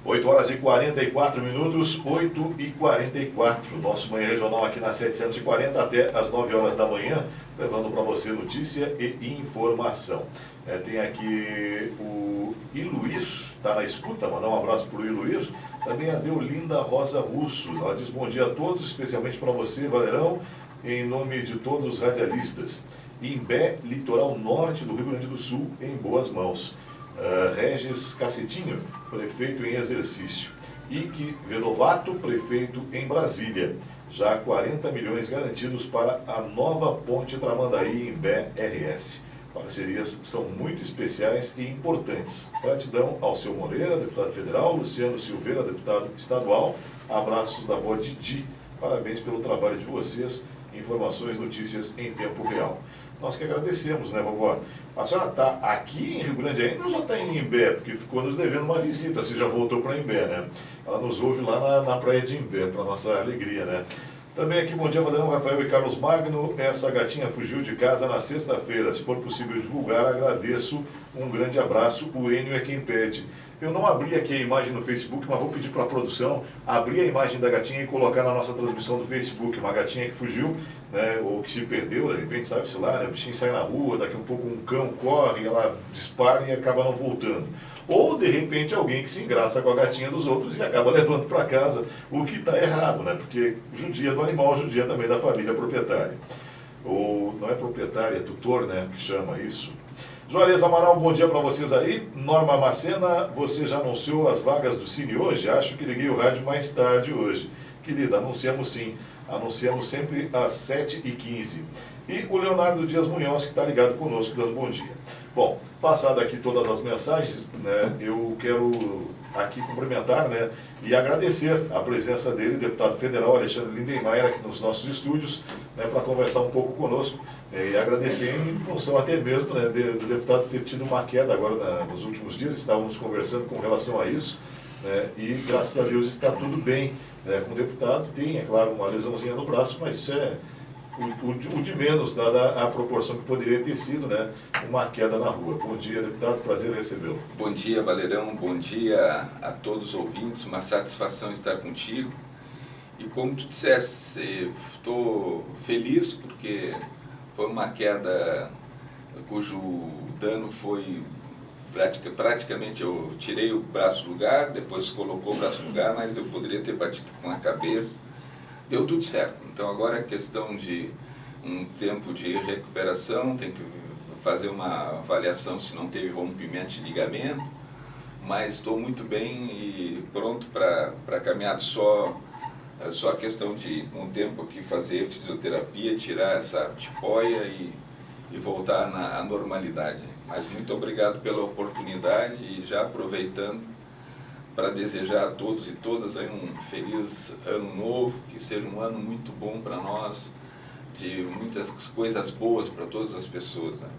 8 horas e 44 minutos, 8h44. Nosso Manhã Regional aqui na 740 até as 9 horas da manhã, levando para você notícia e informação. Tem aqui o Iluir, está na escuta, mandar um abraço para o Iluir. Também a Deolinda Rosa Russo, ela diz bom dia a todos, especialmente para você, Valerão, em nome de todos os radialistas. Imbé, litoral norte do Rio Grande do Sul, em boas mãos. Regis Cacetinho, prefeito em exercício. Ike Velovato, prefeito em Brasília. Já 40 milhões garantidos para a nova ponte Tramandaí Imbé RS. Parcerias são muito especiais e importantes. Gratidão ao seu Moreira, deputado federal, Luciano Silveira, deputado estadual. Abraços da avó Didi. Parabéns pelo trabalho de vocês. Informações, notícias em tempo real. Nós que agradecemos, né, vovó? A senhora está aqui em Rio Grande ainda ou já está em Imbé? Porque ficou nos devendo uma visita, você já voltou para Imbé, né? Ela nos ouve lá na praia de Imbé, para nossa alegria, né? Também aqui, bom dia, Valerão, Rafael e Carlos Magno. Essa gatinha fugiu de casa na sexta-feira. Se for possível divulgar, agradeço. Um grande abraço. O Enio é quem pede. Eu não abri aqui a imagem no Facebook, mas vou pedir para a produção abrir a imagem da gatinha e colocar na nossa transmissão do Facebook. Uma gatinha que fugiu, né, ou que se perdeu, de repente, sabe-se lá, né, o bichinho sai na rua, daqui a um pouco um cão corre, ela dispara e acaba não voltando. Ou, de repente, alguém que se engraça com a gatinha dos outros e acaba levando para casa, o que está errado, né, porque judia do animal, judia também da família proprietária. Ou não é proprietária, é tutor, né, que chama isso. Juarez Amaral, bom dia para vocês aí. Norma Macena, você já anunciou as vagas do Cine hoje? Acho que liguei o rádio mais tarde hoje. Querida, anunciamos sim. Anunciamos sempre às 7h15. E o Leonardo Dias Munhoz, que está ligado conosco, dando bom dia. Bom, passado aqui todas as mensagens, né, eu quero aqui cumprimentar, né, e agradecer a presença dele, deputado federal Alexandre Lindenmayer, aqui nos nossos estúdios, né, para conversar um pouco conosco, e agradecer em função até mesmo, né, do deputado ter tido uma queda agora nos últimos dias, estávamos conversando com relação a isso, né, e graças a Deus está tudo bem, né, com o deputado. Tem, é claro, uma lesãozinha no braço, mas isso é o de menos, dada a proporção que poderia ter sido, né, uma queda na rua. Bom dia, deputado, prazer em recebê-lo. Bom dia, Valerão, bom dia a todos os ouvintes, uma satisfação estar contigo. E como tu disseste, estou feliz porque foi uma queda cujo dano foi praticamente, eu tirei o braço do lugar, depois colocou o braço no lugar, mas eu poderia ter batido com a cabeça. Deu tudo certo. Então agora é questão de um tempo de recuperação, tem que fazer uma avaliação se não teve rompimento de ligamento, mas estou muito bem e pronto para caminhar. Só a questão de um tempo aqui fazer fisioterapia, tirar essa tipóia e voltar à normalidade. Mas muito obrigado pela oportunidade e já aproveitando para desejar a todos e todas aí um feliz ano novo, que seja um ano muito bom para nós, de muitas coisas boas para todas as pessoas, né?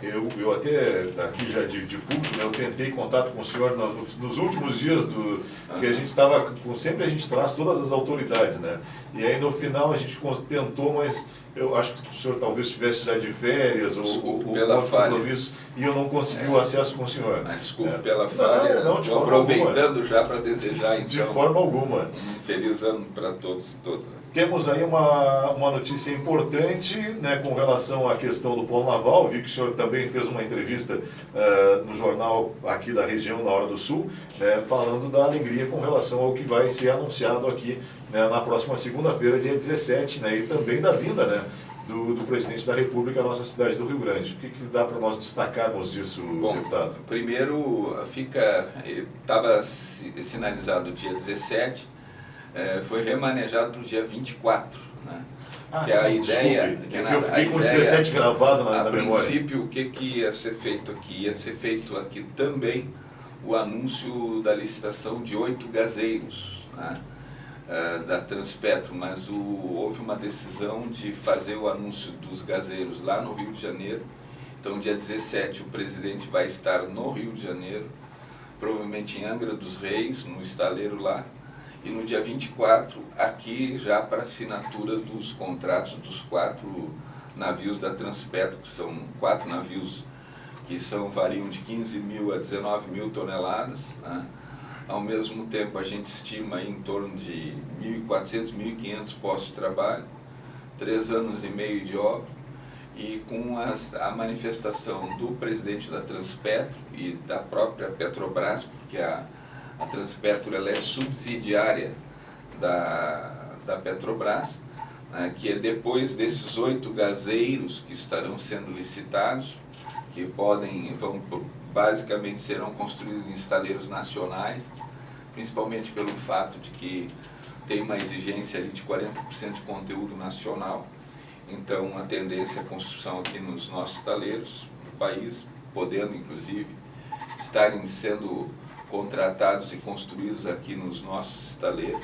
Eu até, daqui já de público, né, eu tentei contato com o senhor nos últimos dias, que a gente estava, sempre a gente traz todas as autoridades, né? E aí no final a gente tentou, mas eu acho que o senhor talvez estivesse já de férias ou pela falha, compromisso, e eu não consegui o acesso com o senhor. Desculpe pela falha, estou aproveitando já para desejar então de forma alguma um feliz ano para todos e todas. Temos aí uma notícia importante, né, com relação à questão do polo naval. Vi que o senhor também fez uma entrevista no jornal aqui da região, na Hora do Sul, né, falando da alegria com relação ao que vai ser anunciado aqui, né, na próxima segunda-feira, dia 17, né, e também da vinda, né, do presidente da República à nossa cidade do Rio Grande. O que dá para nós destacarmos disso, deputado? Primeiro, estava sinalizado o dia 17, foi remanejado para o dia 24, né? Que sim, a ideia, eu fiquei com 17 gravado na memória. A princípio, o que ia ser feito aqui? Ia ser feito aqui também o anúncio da licitação de 8 gazeiros, né, da Transpetro, mas houve uma decisão de fazer o anúncio dos gazeiros lá no Rio de Janeiro. Então, dia 17, o presidente vai estar no Rio de Janeiro, provavelmente em Angra dos Reis, no estaleiro lá. E no dia 24, aqui já para assinatura dos contratos dos 4 navios da Transpetro, que são 4 navios que variam de 15 mil a 19 mil toneladas, né? Ao mesmo tempo, a gente estima em torno de 1.400, 1.500 postos de trabalho, 3 anos e meio de obra, e com a manifestação do presidente da Transpetro e da própria Petrobras, porque a Transpetro ela é subsidiária da Petrobras, né, que é depois desses 8 gaseiros que estarão sendo licitados, que basicamente serão construídos em estaleiros nacionais, principalmente pelo fato de que tem uma exigência ali de 40% de conteúdo nacional. Então, a tendência é a construção aqui nos nossos estaleiros do país, podendo inclusive estarem sendo contratados e construídos aqui nos nossos estaleiros.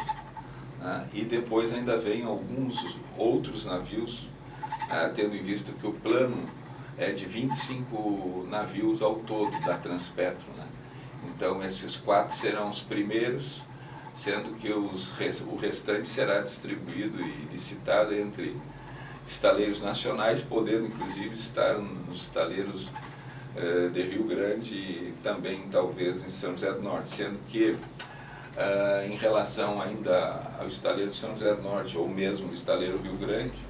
E depois ainda vem alguns outros navios, tendo em vista que o plano é de 25 navios ao todo da Transpetro, né? Então esses 4 serão os primeiros, sendo que o restante será distribuído e licitado entre estaleiros nacionais, podendo inclusive estar nos estaleiros de Rio Grande e também talvez em São José do Norte, sendo que em relação ainda ao estaleiro de São José do Norte ou mesmo o estaleiro Rio Grande,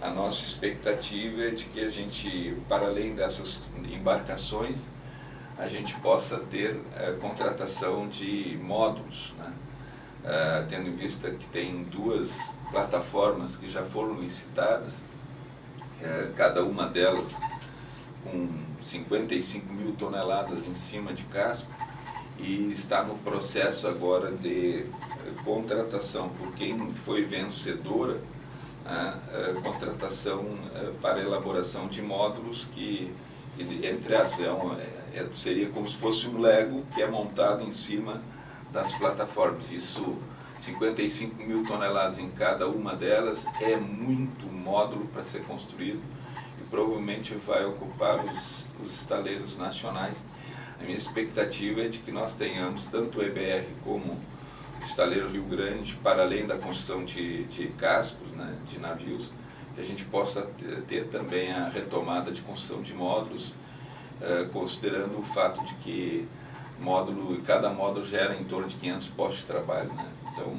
a nossa expectativa é de que a gente, para além dessas embarcações, a gente possa ter contratação de módulos, né? Tendo em vista que tem 2 plataformas que já foram licitadas, cada uma delas com 55 mil toneladas em cima de casco, e está no processo agora de contratação por quem foi vencedora, contratação para elaboração de módulos que entre aspas, seria como se fosse um Lego que é montado em cima das plataformas. Isso, 55 mil toneladas em cada uma delas, é muito módulo para ser construído e provavelmente vai ocupar os estaleiros nacionais. A minha expectativa é de que nós tenhamos tanto o EBR como o estaleiro Rio Grande, para além da construção de cascos, né, de navios, que a gente possa ter também a retomada de construção de módulos, considerando o fato de que cada módulo gera em torno de 500 postos de trabalho, né? Então,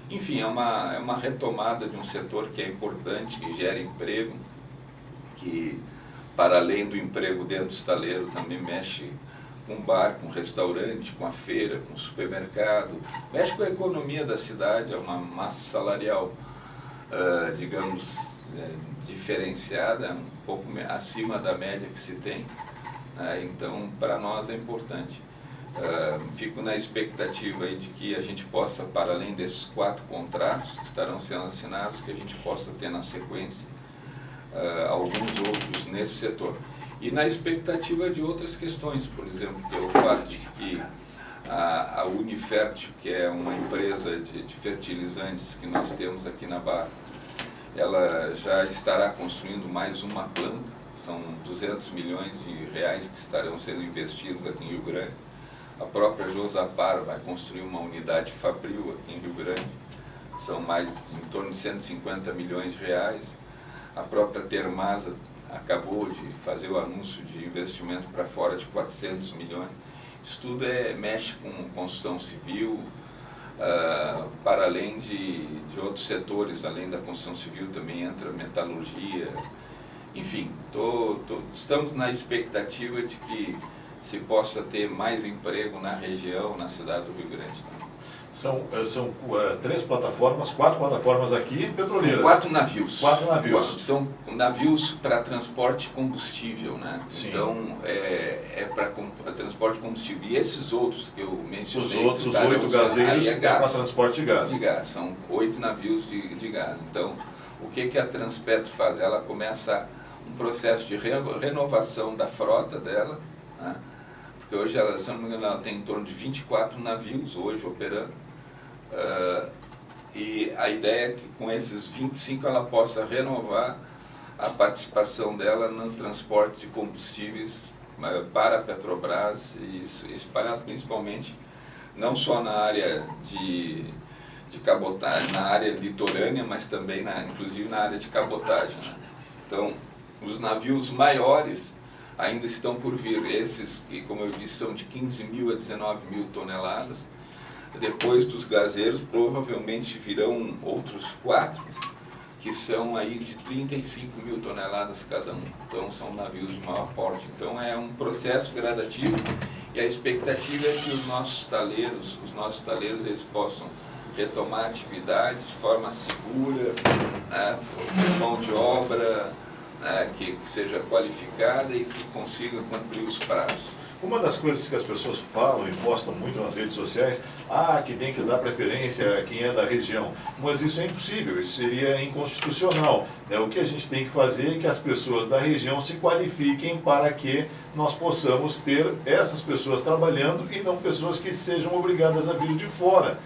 enfim, é uma retomada de um setor que é importante, que gera emprego, que para além do emprego dentro do estaleiro também mexe com bar, com restaurante, com a feira, com o supermercado, mexe com a economia da cidade, é uma massa salarial, digamos, diferenciada, um pouco acima da média que se tem, então para nós é importante. Fico na expectativa aí de que a gente possa, para além desses 4 contratos que estarão sendo assinados, que a gente possa ter na sequência alguns outros nesse setor. E na expectativa de outras questões, por exemplo, que é o fato de que a Unifértil, que é uma empresa de fertilizantes que nós temos aqui na Barra, ela já estará construindo mais uma planta, são 200 milhões de reais que estarão sendo investidos aqui em Rio Grande. A própria Josapar vai construir uma unidade fabril aqui em Rio Grande, são em torno de 150 milhões de reais. A própria Termasa acabou de fazer o anúncio de investimento para fora de 400 milhões. Isso tudo mexe com construção civil, para além de outros setores, além da construção civil também entra metalurgia. Enfim, estamos na expectativa de que se possa ter mais emprego na região, na cidade do Rio Grande também. São 3 plataformas, 4 plataformas aqui, petroleiras. São 4 navios. 4 navios. São navios para transporte de combustível, né? Sim. Então, é para transporte de combustível. E esses outros que eu mencionei... Os 8 gaseiros é para transporte de gás. De gás. São 8 navios de gás. Então, o que a Transpetro faz? Ela começa um processo de renovação da frota dela, né? Porque hoje, se não me engano, ela tem em torno de 24 navios hoje operando. E a ideia é que com esses 25 ela possa renovar a participação dela no transporte de combustíveis para a Petrobras, e espalhado principalmente não só na área de cabotagem, na área litorânea, mas também inclusive na área de cabotagem, né? Então, os navios maiores ainda estão por vir, esses que, como eu disse, são de 15 mil a 19 mil toneladas, depois dos gazeiros, provavelmente virão outros 4, que são aí de 35 mil toneladas cada um. Então são navios de maior porte. Então é um processo gradativo e a expectativa é que os nossos taleiros eles possam retomar a atividade de forma segura, né, mão de obra que seja qualificada e que consiga cumprir os prazos. Uma das coisas que as pessoas falam e postam muito nas redes sociais, que tem que dar preferência a quem é da região. Mas isso é impossível, isso seria inconstitucional. O que a gente tem que fazer é que as pessoas da região se qualifiquem para que nós possamos ter essas pessoas trabalhando e não pessoas que sejam obrigadas a vir de fora.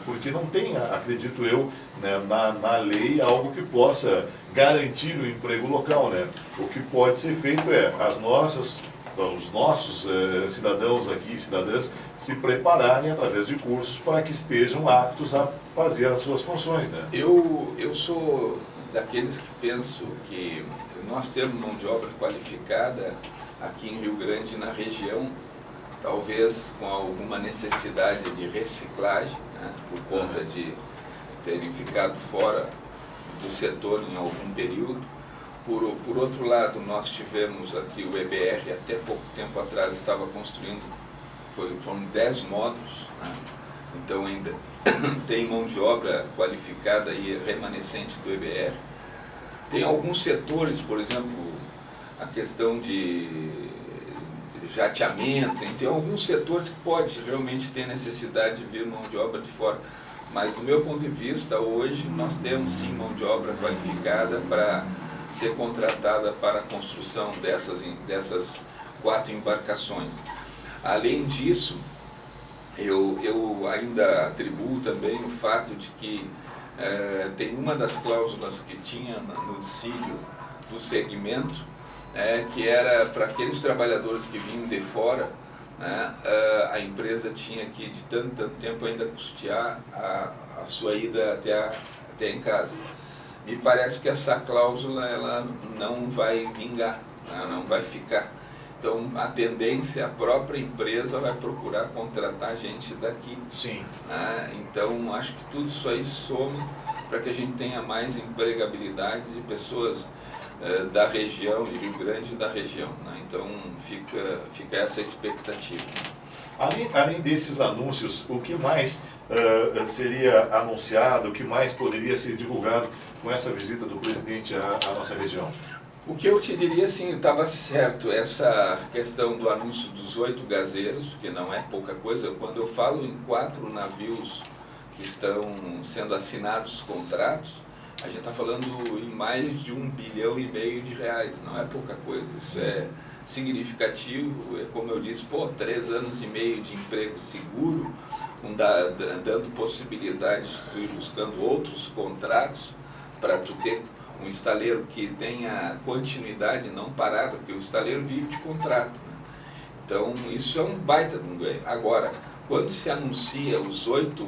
Porque não tem, acredito eu, na lei algo que possa garantir o emprego local. O que pode ser feito é os nossos cidadãos aqui, cidadãs, se prepararem através de cursos para que estejam aptos a fazer as suas funções. Eu sou daqueles que penso que nós temos mão de obra qualificada aqui em Rio Grande, na região, talvez com alguma necessidade de reciclagem, por conta de terem ficado fora do setor em algum período. Por outro lado, nós tivemos aqui o EBR, até pouco tempo atrás estava construindo, foram 10 módulos, então ainda tem mão de obra qualificada e remanescente do EBR. Tem alguns setores, por exemplo, a questão de jateamento, tem alguns setores que pode realmente ter necessidade de vir mão de obra de fora. Mas do meu ponto de vista, hoje nós temos sim mão de obra qualificada para ser contratada para a construção dessas 4 embarcações. Além disso, eu ainda atribuo também o fato de que tem uma das cláusulas que tinha no dissídio do segmento, que era para aqueles trabalhadores que vinham de fora, a empresa tinha que de tanto tempo ainda custear a sua ida até em casa. Me parece que essa cláusula ela não vai vingar, não vai ficar. Então, a tendência, a própria empresa vai procurar contratar gente daqui. Sim. Então, acho que tudo isso aí soma para que a gente tenha mais empregabilidade de pessoas da região, de Rio Grande e da região. Então, fica essa expectativa. Além desses anúncios, o que mais seria anunciado, o que mais poderia ser divulgado com essa visita do presidente à nossa região? O que eu te diria, sim, estava certo, essa questão do anúncio dos 8 gazeiros, porque não é pouca coisa. Quando eu falo em 4 navios que estão sendo assinados contratos, a gente está falando em mais de R$1,5 bilhão, não é pouca coisa, isso é significativo. É como eu disse, 3 anos e meio de emprego seguro, dando possibilidade de tu ir buscando outros contratos para tu ter um estaleiro que tenha continuidade, não parado, porque o estaleiro vive de contrato. Então isso é um baita de um ganho. Agora, quando se anuncia os 8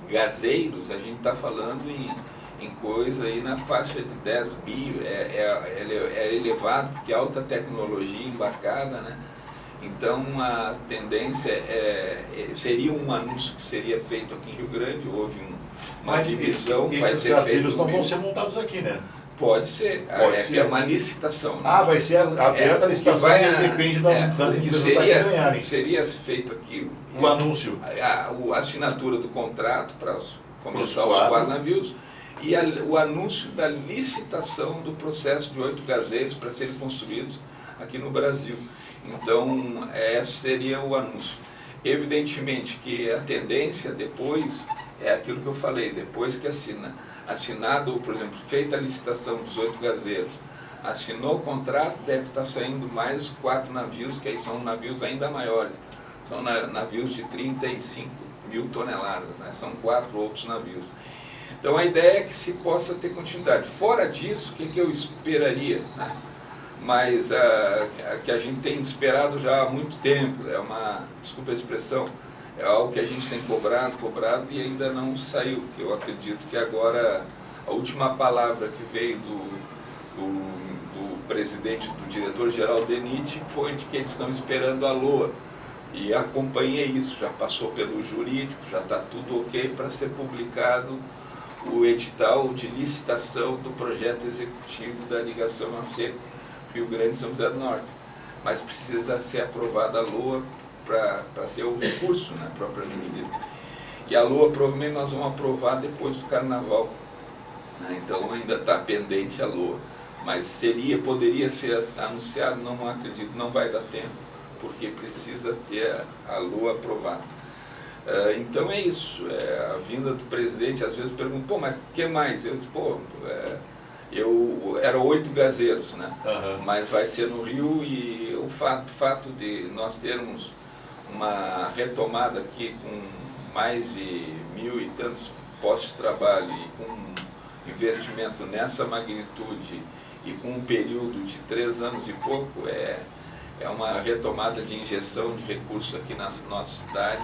gazeiros, a gente está falando em coisa aí na faixa de 10 bi, é elevado, porque é alta tecnologia embarcada, Então a tendência seria um anúncio que seria feito aqui em Rio Grande, houve uma divisão, vai ser feito. Esses não vão ser montados aqui, Pode ser, é uma licitação. Vai ser aberta a licitação, depende das empresas que ganharem. Seria feito aqui o anúncio. A assinatura do contrato para começar os 4 navios e o anúncio da licitação do processo de 8 gazeiros para serem construídos aqui no Brasil. Então, esse seria o anúncio. Evidentemente que a tendência depois é aquilo que eu falei, depois que assinado, por exemplo, feita a licitação dos 8 gazeiros, assinou o contrato, deve estar saindo mais 4 navios, que aí são navios ainda maiores, são navios de 35 mil toneladas, são 4 outros navios. Então a ideia é que se possa ter continuidade. Fora disso, o que eu esperaria? Mas que a gente tem esperado já há muito tempo, desculpa a expressão, é algo que a gente tem cobrado e ainda não saiu, que eu acredito que agora a última palavra que veio do presidente, do diretor-geral DENIT, foi de que eles estão esperando a LOA E acompanhei isso, já passou pelo jurídico, já está tudo ok para ser publicado o edital de licitação do projeto executivo da ligação a seco Rio Grande São José do Norte. Mas precisa ser aprovada a LOA para ter o recurso, né, propriamente dito. E a LOA provavelmente nós vamos aprovar depois do Carnaval, né, então ainda está pendente a LOA. Mas poderia ser anunciado, não acredito, não vai dar tempo, porque precisa ter a LOA aprovada. Então é isso, a vinda do presidente, às vezes pergunta, pô, mas o que mais? Eu disse, pô, eram 8 gazeiros, né? Mas vai ser no Rio, e o fato de nós termos uma retomada aqui com mais de 1.000 e tantos postos de trabalho e com investimento nessa magnitude e com um período de 3 anos e pouco, é uma retomada de injeção de recursos aqui na nossa cidade,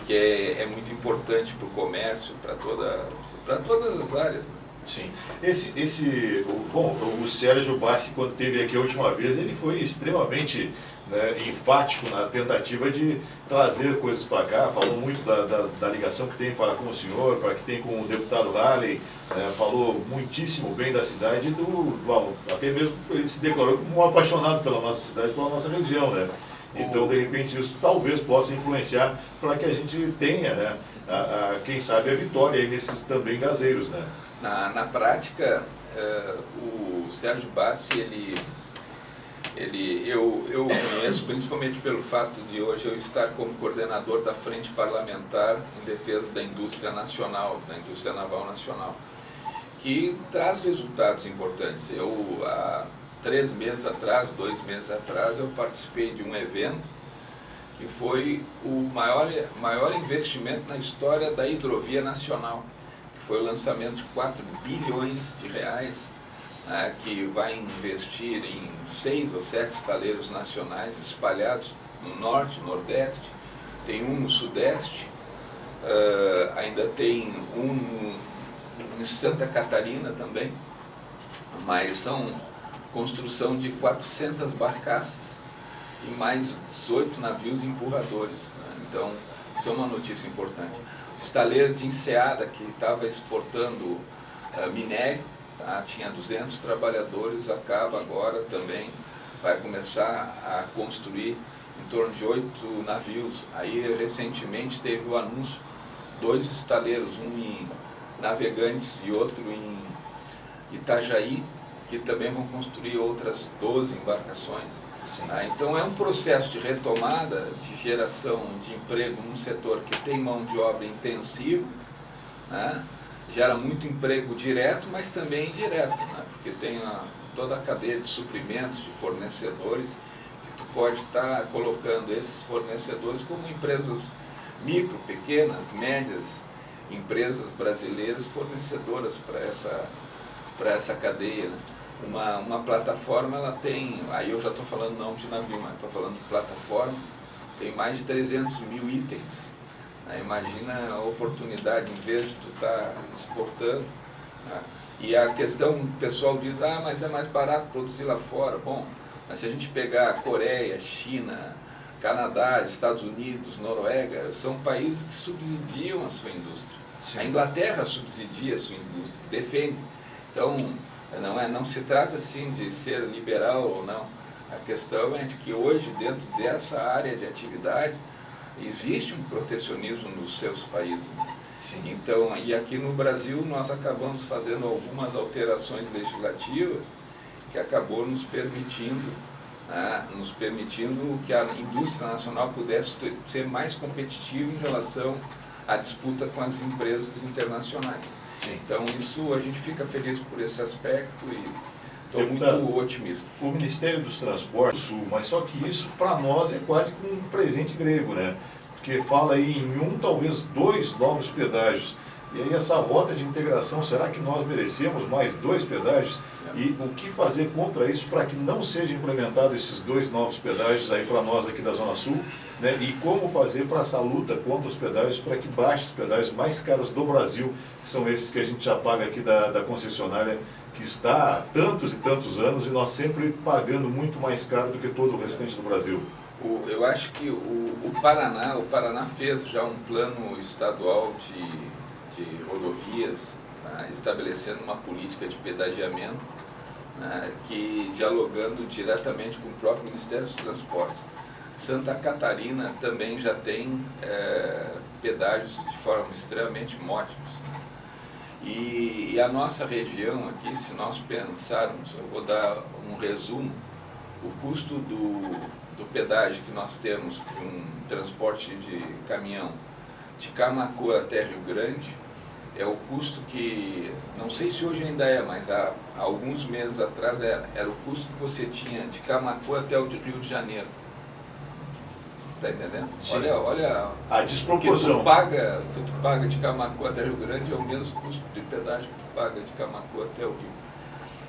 que é muito importante para o comércio, para todas as áreas, né? Sim. O Sérgio Bassi, quando esteve aqui a última vez, ele foi extremamente, né, enfático na tentativa de trazer coisas para cá, falou muito da ligação que tem para com o senhor, para que tem com o deputado Halley, falou muitíssimo bem da cidade, até mesmo ele se declarou como um apaixonado pela nossa cidade, pela nossa região, né? Então, de repente, isso talvez possa influenciar para que a gente tenha, né, quem sabe, a vitória aí nesses também gazeiros, né? Na prática, o Sérgio Bassi, eu conheço principalmente pelo fato de hoje eu estar como coordenador da Frente Parlamentar em Defesa da Indústria Nacional, da Indústria Naval Nacional, que traz resultados importantes. Há 2 meses atrás, eu participei de um evento que foi o maior investimento na história da hidrovia nacional, que foi o lançamento de 4 bilhões de reais, né, que vai investir em 6 ou 7 estaleiros nacionais espalhados no norte, nordeste, tem um no sudeste, ainda tem um em Santa Catarina também, mas são construção de 400 barcaças e mais 18 navios empurradores, né? Então, isso é uma notícia importante. O estaleiro de Enseada, que estava exportando minério, tá? Tinha 200 trabalhadores, acaba agora também, vai começar a construir em torno de 8 navios. Aí, recentemente, teve o anúncio, 2 estaleiros, um em Navegantes e outro em Itajaí, que também vão construir outras 12 embarcações. Então é um processo de retomada, de geração de emprego num setor que tem mão de obra intensiva, né? Gera muito emprego direto, mas também indireto, né? Porque tem toda a cadeia de suprimentos, de fornecedores, que tu pode estar colocando esses fornecedores como empresas micro, pequenas, médias, empresas brasileiras fornecedoras para essa cadeia, né? Uma plataforma, ela tem, aí eu já estou falando não de navio, mas estou falando de plataforma, tem mais de 300 mil itens, né? Imagina a oportunidade, em vez de tu estar exportando, né? E a questão, o pessoal diz, mas é mais barato produzir lá fora. Bom, mas se a gente pegar Coreia, China, Canadá, Estados Unidos, Noruega, são países que subsidiam a sua indústria. Sim. A Inglaterra subsidia a sua indústria, defende. Então, não se trata assim de ser liberal ou não. A questão é de que hoje, dentro dessa área de atividade, existe um protecionismo nos seus países. Sim. Então, e aqui no Brasil nós acabamos fazendo algumas alterações legislativas que acabou nos permitindo que a indústria nacional pudesse ser mais competitiva em relação à disputa com as empresas internacionais. Sim. Então isso, a gente fica feliz por esse aspecto e estou muito otimista. O Ministério dos Transportes Sul, mas só que isso para nós é quase como um presente grego, né? Porque fala aí em talvez 2 novos pedágios. E aí essa rota de integração, será que nós merecemos mais 2 pedágios? E o que fazer contra isso para que não sejam implementados esses 2 novos pedágios aí para nós aqui da Zona Sul, né? E como fazer para essa luta contra os pedágios, para que baixem os pedágios mais caros do Brasil, que são esses que a gente já paga aqui da concessionária, que está há tantos e tantos anos e nós sempre pagando muito mais caro do que todo o restante do Brasil. Eu acho que o Paraná fez já um plano estadual de rodovias, né, estabelecendo uma política de pedagiamento, né, que dialogando diretamente com o próprio Ministério dos Transportes. Santa Catarina também já tem pedágios de forma extremamente módicos. E a nossa região aqui, se nós pensarmos, eu vou dar um resumo, o custo do pedágio que nós temos de um transporte de caminhão de Camaquã até Rio Grande, é o custo que, não sei se hoje ainda é, mas há alguns meses atrás era o custo que você tinha de Camaquã até o Rio de Janeiro. Está entendendo? Sim. Olha a desproporção. O que tu paga de Camaquã até Rio Grande é o mesmo custo de pedágio que tu paga de Camaquã até o Rio.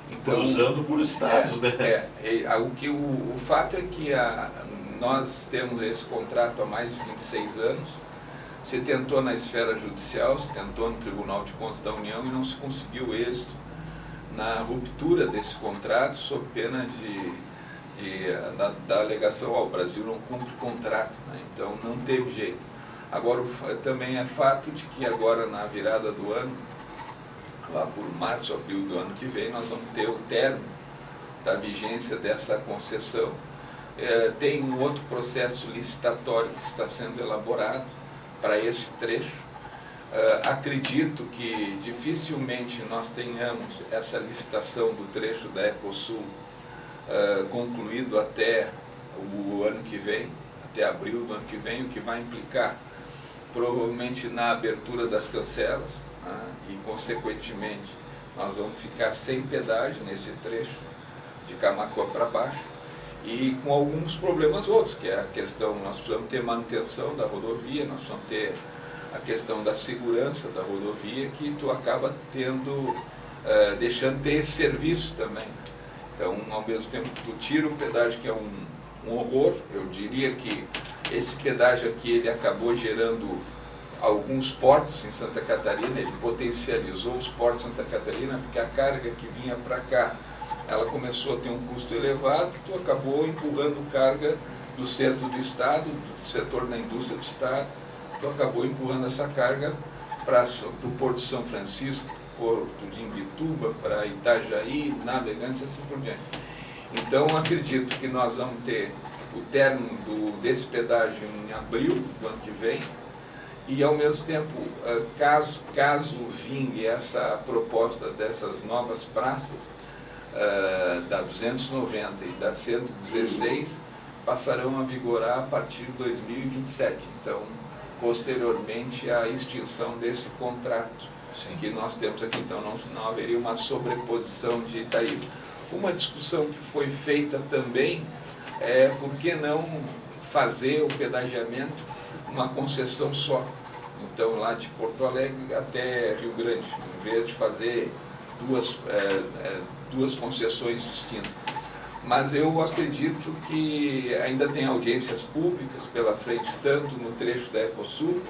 Então, cruzando por estados, né? O fato é que nós temos esse contrato há mais de 26 anos. Se tentou na esfera judicial, se tentou no Tribunal de Contas da União e não se conseguiu êxito na ruptura desse contrato, sob pena da alegação, o Brasil não cumpre contrato, né? Então não teve jeito. Agora também é fato de que agora na virada do ano, lá por março, abril do ano que vem, nós vamos ter o término da vigência dessa concessão. Tem um outro processo licitatório que está sendo elaborado para esse trecho. Acredito que dificilmente nós tenhamos essa licitação do trecho da Ecosul concluído até o ano que vem, até abril do ano que vem, o que vai implicar provavelmente na abertura das cancelas, né, e consequentemente nós vamos ficar sem pedágio nesse trecho de Camaquã para baixo e com alguns problemas outros, que é a questão, nós precisamos ter manutenção da rodovia, nós precisamos ter a questão da segurança da rodovia, que tu acaba deixando de ter esse serviço também. Então, ao mesmo tempo que tu tira o pedágio, que é um horror, eu diria que esse pedágio aqui ele acabou gerando alguns portos em Santa Catarina, ele potencializou os portos de Santa Catarina, porque a carga que vinha para cá, ela começou a ter um custo elevado, tu acabou empurrando carga do centro do estado, do setor da indústria do estado, tu acabou empurrando essa carga para o Porto de São Francisco, Porto de Imbituba, para Itajaí, Navegantes e assim por diante. Então, acredito que nós vamos ter o término desse pedágio em abril do ano que vem, e ao mesmo tempo, caso vingue essa proposta dessas novas praças, da 290 e da 116, passarão a vigorar a partir de 2027. Então, posteriormente à extinção desse contrato. Sim. Que nós temos aqui. Então, não haveria uma sobreposição de tarifa. Uma discussão que foi feita também é por que não fazer o pedagiamento uma concessão só. Então, lá de Porto Alegre até Rio Grande, em vez de fazer duas concessões distintas. Mas eu acredito que ainda tem audiências públicas pela frente, tanto no trecho da Ecosul,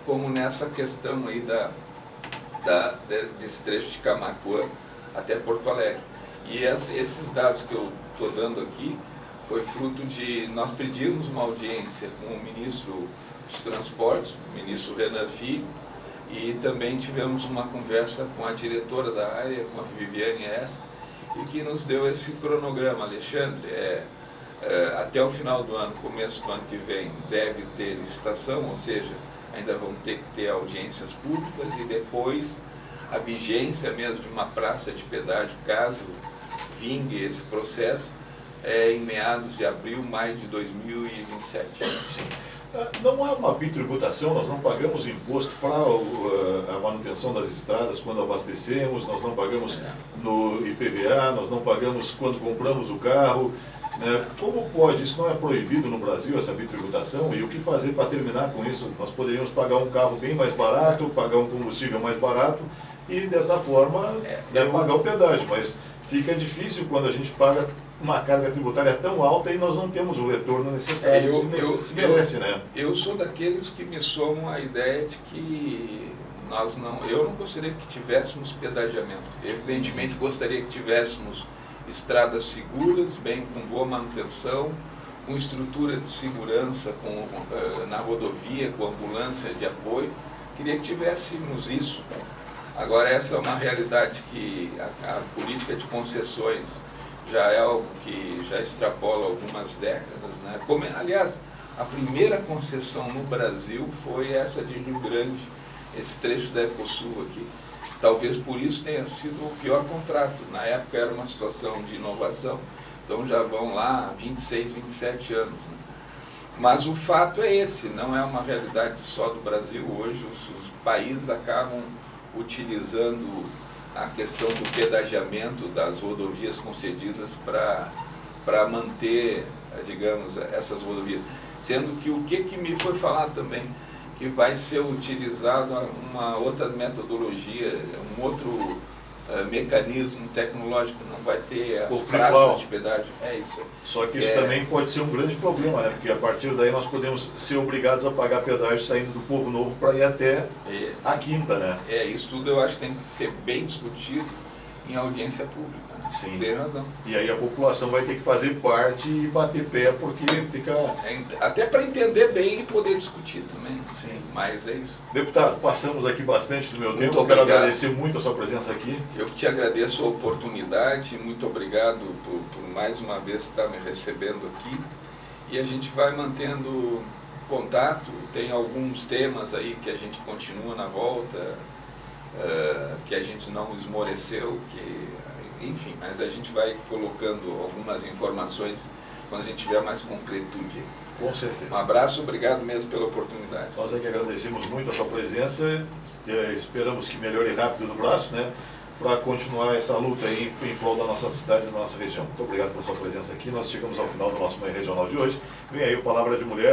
como nessa questão aí desse trecho de Camaquã até Porto Alegre. E esses dados que eu estou dando aqui foi fruto de nós pedirmos uma audiência com o ministro dos Transportes, o ministro Renan Filho, e também tivemos uma conversa com a diretora da área, com a Viviane S., e que nos deu esse cronograma. Alexandre, até o final do ano, começo do ano que vem, deve ter licitação, ou seja, ainda vamos ter que ter audiências públicas e depois a vigência mesmo de uma praça de pedágio, caso vingue esse processo, em meados de abril, maio de 2027. Sim. Não há uma bitributação, nós não pagamos imposto para a manutenção das estradas quando abastecemos, nós não pagamos no IPVA, nós não pagamos quando compramos o carro. Né? Como pode? Isso não é proibido no Brasil, essa bitributação? E o que fazer para terminar com isso? Nós poderíamos pagar um carro bem mais barato, pagar um combustível mais barato e dessa forma pagar o pedágio, mas fica difícil quando a gente paga uma carga tributária tão alta e nós não temos o retorno necessário que se merece, né? Eu sou daqueles que me somam a ideia de que eu não gostaria que tivéssemos pedagiamento. Evidentemente gostaria que tivéssemos estradas seguras, bem com boa manutenção, com estrutura de segurança, na rodovia, com ambulância de apoio. Queria que tivéssemos isso. Agora, essa é uma realidade que a política de concessões já é algo que já extrapola algumas décadas, né? Aliás, a primeira concessão no Brasil foi essa de Rio Grande, esse trecho da Ecosul aqui. Talvez por isso tenha sido o pior contrato. Na época era uma situação de inovação, então já vão lá 26, 27 anos. Né? Mas o fato é esse, não é uma realidade só do Brasil. Hoje os países acabam utilizando a questão do pedagiamento das rodovias concedidas para manter, digamos, essas rodovias. Sendo que o que me foi falado também, que vai ser utilizado uma outra metodologia, um outro mecanismo tecnológico, não vai ter as praças de pedágio. É isso. Só que isso também pode ser um grande problema, né? Porque a partir daí nós podemos ser obrigados a pagar pedágio saindo do Povo Novo para ir até a Quinta, né? Isso tudo eu acho que tem que ser bem discutido em audiência pública, né? Sim. Tem razão. E aí a população vai ter que fazer parte e bater pé, porque fica... Até para entender bem e poder discutir também. Sim. Mas é isso. Deputado, passamos aqui bastante do meu tempo. Muito Quero obrigado. agradecer muito a sua presença aqui. Eu te agradeço a oportunidade, muito obrigado por mais uma vez estar me recebendo aqui. E a gente vai mantendo contato, tem alguns temas aí que a gente continua na volta, que a gente não esmoreceu, enfim, mas a gente vai colocando algumas informações quando a gente tiver mais concretude. Com certeza. Um abraço, obrigado mesmo pela oportunidade. Nós é que agradecemos muito a sua presença, esperamos que melhore rápido no braço, né? Para continuar essa luta aí em prol da nossa cidade e da nossa região. Muito obrigado pela sua presença aqui. Nós chegamos ao final do nosso Manhã Regional de hoje. Vem aí o Palavra de Mulher.